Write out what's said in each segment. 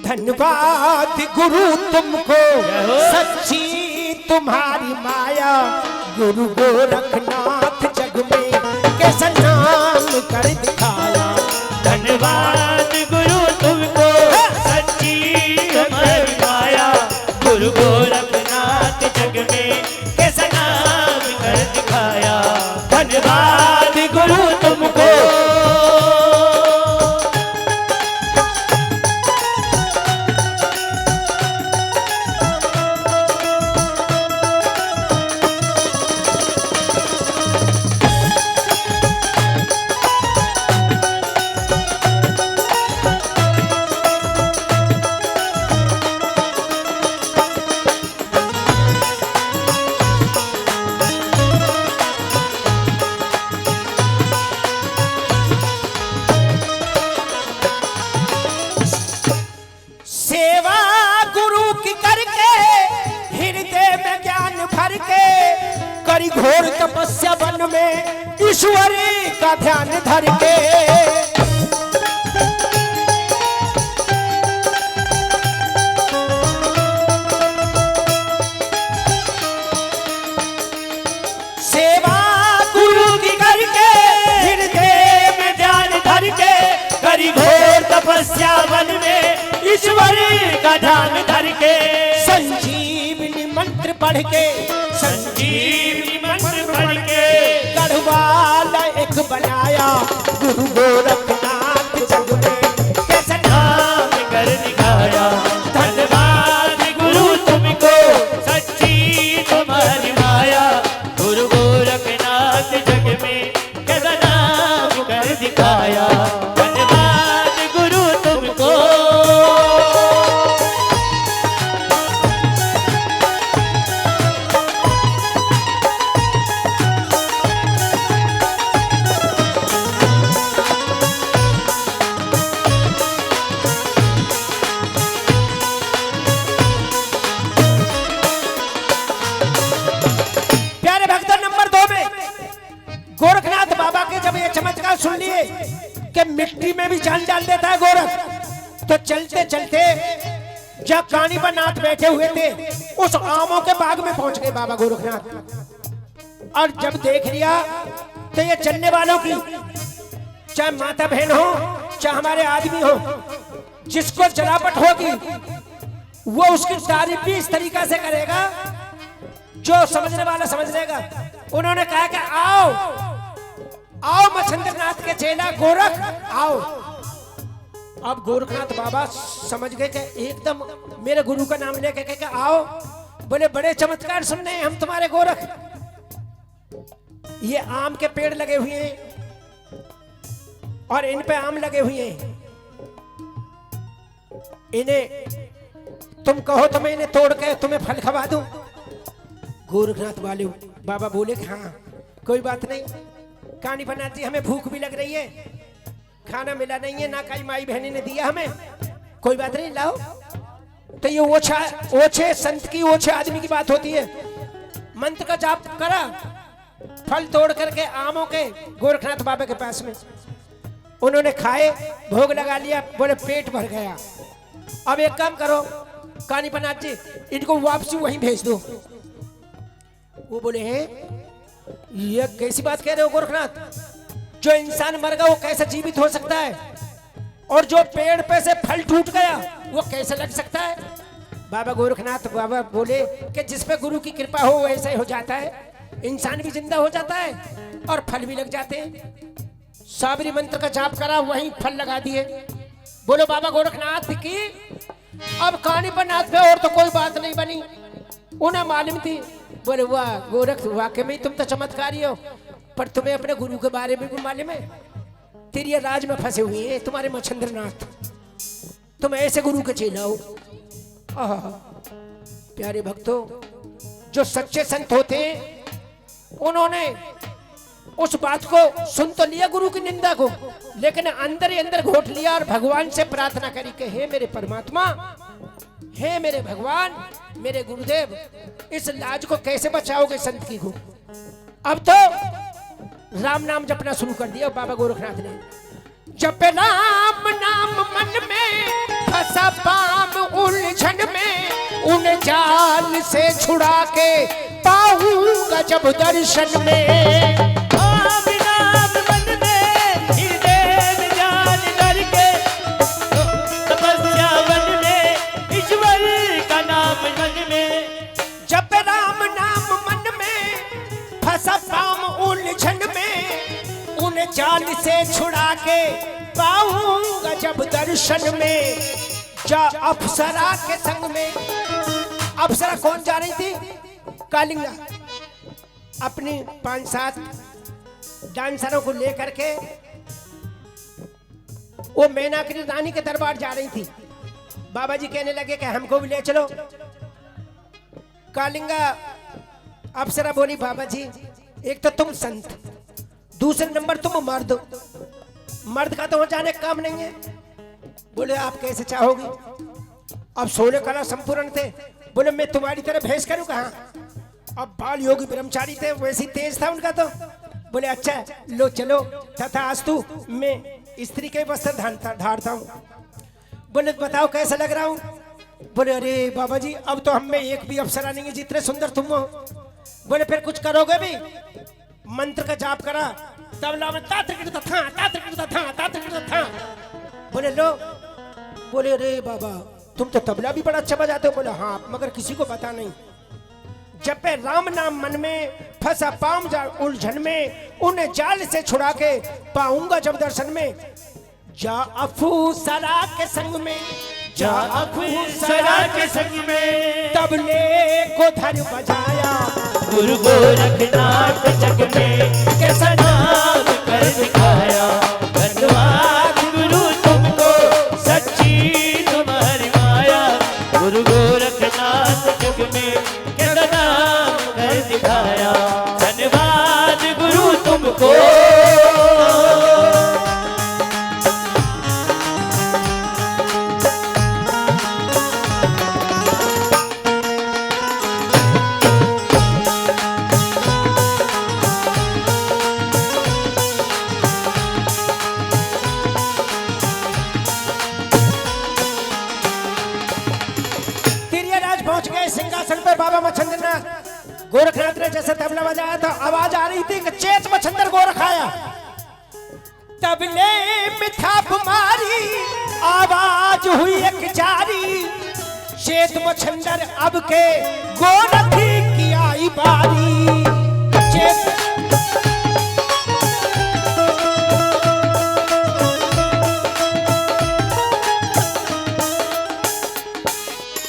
धन्यवाद गुरु तुमको, सच्ची तुम्हारी माया, गुरु गोरखनाथ जग में कैसा नाम कर दिखाया। धन्यवाद गुरु तुमको, सच्ची तुम्हारी माया, गुरु गोरखनाथ जग में कैसा नाम कर दिखाया। धन्यवाद गुरु तुमको। सेवा गुरु की करके हृदय में ज्ञान भर के, करी घोर तपस्या वन में ईश्वरी का ध्यान धर के। सेवा गुरु की करके हृदय में ध्यान धर के, करी घोर तपस्या वन में ईश्वरी का ध्यान धर के। संजीवनी मंत्र पढ़ के, संजीवनी मंत्र पढ़ के, गढ़वाला एक बनाया, गुरु गोरखनाथ जग में कैसा नाम कर दिखाया। धन्यवाद गुरु तुमको, सच्ची तुम्हारी माया, गुरु गोरखनाथ जग में कैसा नाम कर दिखाया। धन्यवाद गुरु तुमको। प्यारे भक्तों, नंबर 2 में गोरखनाथ बाबा के जब ये चमत्कार सुन लिए कि मिट्टी में भी जान डाल देता है गोरख, तो चलते चलते जब कानी पर नाथ बैठे हुए थे उस आमों के बाग में पहुंच गए बाबा गोरखनाथ। और जब देख लिया तो ये चलने वालों की, चाहे माता बहन हो चाहे हमारे आदमी हो, जिसको जलापट होगी वो उसकी तारीफ भी इस तरीका से करेगा जो समझने वाला समझ लेगा। उन्होंने कहा कि आओ आओ मच्छिंद्रनाथ के चेला गोरख आओ। अब गोरखनाथ बाबा समझ गए कि एकदम मेरे गुरु का नाम लेके कहे कि आओ। बोले बड़े चमत्कार सुनने हैं हम तुम्हारे गोरख। ये आम के पेड़ लगे हुए हैं और इन पे आम लगे हुए हैं, इन्हें तुम कहो तो मैं इन्हें तोड़ के तुम्हें फल खवा दूं। गोरखनाथ वाले बाबा बोले कि हाँ कोई बात नहीं, कहानी बनाती, हमें भूख भी लग रही है, खाना मिला नहीं है, ना कई माई बहनी ने दिया हमें, कोई बात नहीं लाओ। तो ये ओछे संत की, ओछे आदमी की बात होती है। मंत्र का जाप करा, फल तोड़ करके आमों के गोरखनाथ बाबा के पास में उन्होंने खाए, भोग लगा लिया, बोले पेट भर गया। अब एक काम करो कानीपनाथ जी, इनको वापसी वहीं भेज दो। वो बोले हैं ये कैसी बात कह रहे हो गोरखनाथ, जो इंसान मर गया वो कैसे जीवित हो सकता है, और जो पेड़ पे से फल टूट गया वो कैसे लग सकता है। बाबा गोरखनाथ बाबा बोले कि जिस पे गुरु की कृपा हो वैसे हो जाता है, इंसान भी जिंदा हो जाता है और फल भी लग जाते हैं। साबरी मंत्र का जाप करा, वहीं फल लगा दिए। बोलो बाबा गोरखनाथ की। अब कानीपनाथ पे और तो कोई बात नहीं बनी, उन्हें मालूम थी। बोले वाह गोरख, वाकई में तुम तो चमत्कारी हो, पर तुम्हें अपने गुरु के बारे में भी मालूम है, तेरी ये राज में फंसे हुए हैं तुम्हारे मच्छिंद्रनाथ, तुम ऐसे गुरु के चेला हो। प्यारे भक्तों, जो सच्चे संत होते हैं उन्होंने उस बात को सुन तो लिया गुरु की निंदा को, लेकिन अंदर ही अंदर घोट लिया और भगवान से प्रार्थना करी कि हे मेरे परमात्मा, हे मेरे भगवान, मेरे गुरुदेव, इस लाज को कैसे बचाओगे संत की को। अब तो राम नाम जपना शुरू कर दिया बाबा गोरखनाथ ने। जप राम नाम मन में फंसा जाल से छुड़ा के पाऊंगा जब दर्शन में। विराम मन में हृदय में जान धर के तपस्या वन में ईश्वर का नाम मन में। जब राम नाम मन में फंसा पाम उलझन में, उन जाल से छुड़ा के पाऊंगा जब दर्शन में। जा अप्सरा के संग में, अप्सरा कौन जा रही थी? कालिंगा अपनी 5-7 डांसरों को लेकर के वो मैनाकरी रानी के दरबार जा रही थी। बाबा जी कहने लगे कि हमको भी ले चलो। कालिंगा अप्सरा बोली बाबा जी एक तो तुम संत, दूसरे नंबर तुम मर्द, मर्द का तो हो जाने का काम नहीं है। बोले आप कैसे चाहोगी? अब 16 कला संपूर्ण थे। बोले मैं तुम्हारी तरह भेष करूं कहां? अब बाल योगी ब्रह्मचारी थे, वैसी तेज था उनका तो। बोले अच्छा लो चलो तथास्तु, मैं स्त्री के वस्त्र धारता हूं। बोले बताओ कैसा लग रहा हूं? बोले अरे बाबा जी अब तो हम में एक भी अप्सरा नहीं है जितने सुंदर तुम हो। बोले फिर कुछ करोगे भी? मंत्र का जाप करा, तबला में तात्रिक था। बोले लो। बोले अरे बाबा तुम तो तबला भी बड़ा अच्छा बजाते हो। बोले हाँ मगर किसी को पता नहीं। जब पे राम नाम मन में फंसा पाम जा उलझन में, उन्हें जाल से छुड़ा के पाऊंगा जब दर्शन में। जा अफूसरा के संग में, जा अफूसरा के संग में तबले को धर बजाया। गुरु गोरखनाथ जग में कैसा नाम कर दिखाया। धन्यवाद गुरु तुमको सच्ची तुम्हारी माया। गुरु गोरखनाथ जग में कैसा नाम कर दिखाया। धन्यवाद गुरु तुमको। पहुंच गए सिंहासन पे बाबा मच्छिंद्रनाथ। गोरखनाथ ने जैसे तबला बजाया तो आवाज आ रही थी कि चेत मच्छिंद्र गोरख आया। तबले में थाप मारी आवाज हुई एक जारी। चेत मच्छिंद्र अब के गोरख की आई बारी।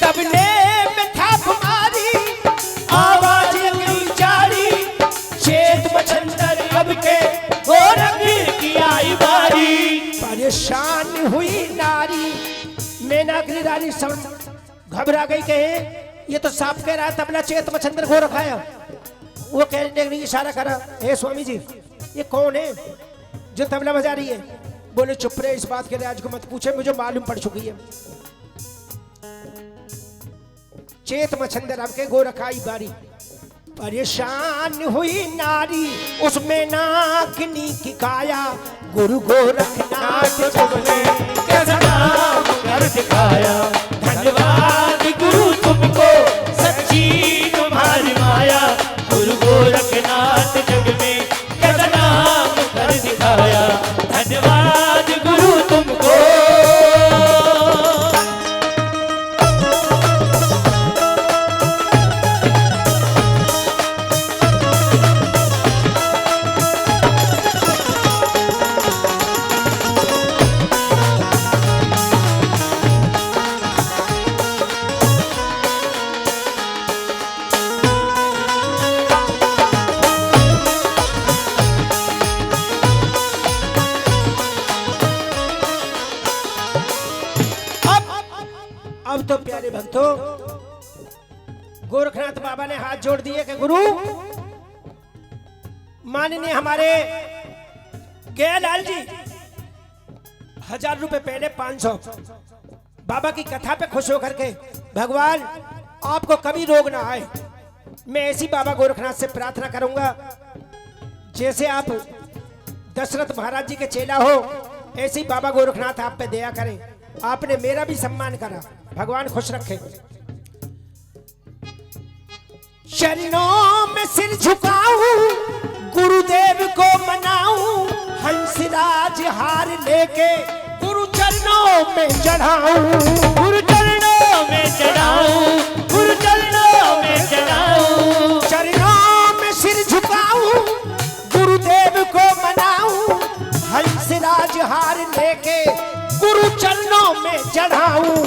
तबले परेशान हुई नारी। मैनाकरी रानी घबरा गई, कहे ये तो साफ कह रहा है तबला चेत मच्छिंद्र को रखाया। वो कहने लगी इशारा करा, हे स्वामी जी ये कौन है जो तबला बजा रही है? बोले चुप रहे, इस बात के राज को मत पूछे, मुझे मालूम पड़ चुकी है। चेत मच्छिंद्र अब के गोरखाई बारी। परेशान हुई नारी उसमें नाकनी की काया। गुरु गोरखनाथ जग में कैसा नाम कर दिखाया। धन्यवाद गुरु तुमको सच्ची तुम्हारी माया। गुरु गोरखनाथ जग में कैसा नाम कर दिखाया। धन्यवाद गुरु तुमको। अब तो प्यारे भक्तों गोरखनाथ बाबा ने हाथ जोड़ दिए कि गुरु माननीय हमारे गयालाल जी 1000 रुपए पहले 500 बाबा की कथा पे खुश होकर के, भगवान आपको कभी रोग ना आए। मैं ऐसी बाबा गोरखनाथ से प्रार्थना करूंगा जैसे आप दशरथ महाराज जी के चेला हो, ऐसी बाबा गोरखनाथ आप पे दया करें। आपने मेरा भी सम्मान करा, भगवान खुश रखे। चरणों में सिर झुकाऊं, गुरुदेव को मनाऊं, हंसराज हार लेके गुरु चरणों में चढ़ाऊं, गुरु चरणों में चढ़ाऊं, गुरु चरणों में चढ़ाऊं। चरणों में सिर झुकाऊं, गुरुदेव को मनाऊं, हंसराज हार लेके गुरु चरणों में चढ़ाऊं।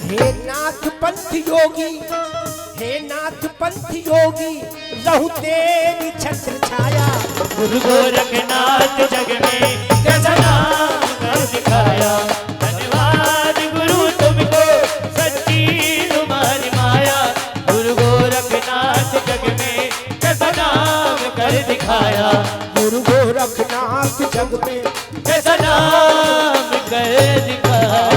हे नाथ पंथ योगी, हे नाथ पंथ योगी, रहु तेरी छत्र छाया। गुरु गोरखनाथ जग में कैसा नाम कर दिखाया। धन्यवाद गुरु तुमको सच्ची तुम्हारी माया। गुरु गोरखनाथ जग में कैसा नाम कर दिखाया। गुरु गोरखनाथ जग में कैसा नाम कर दिखाया।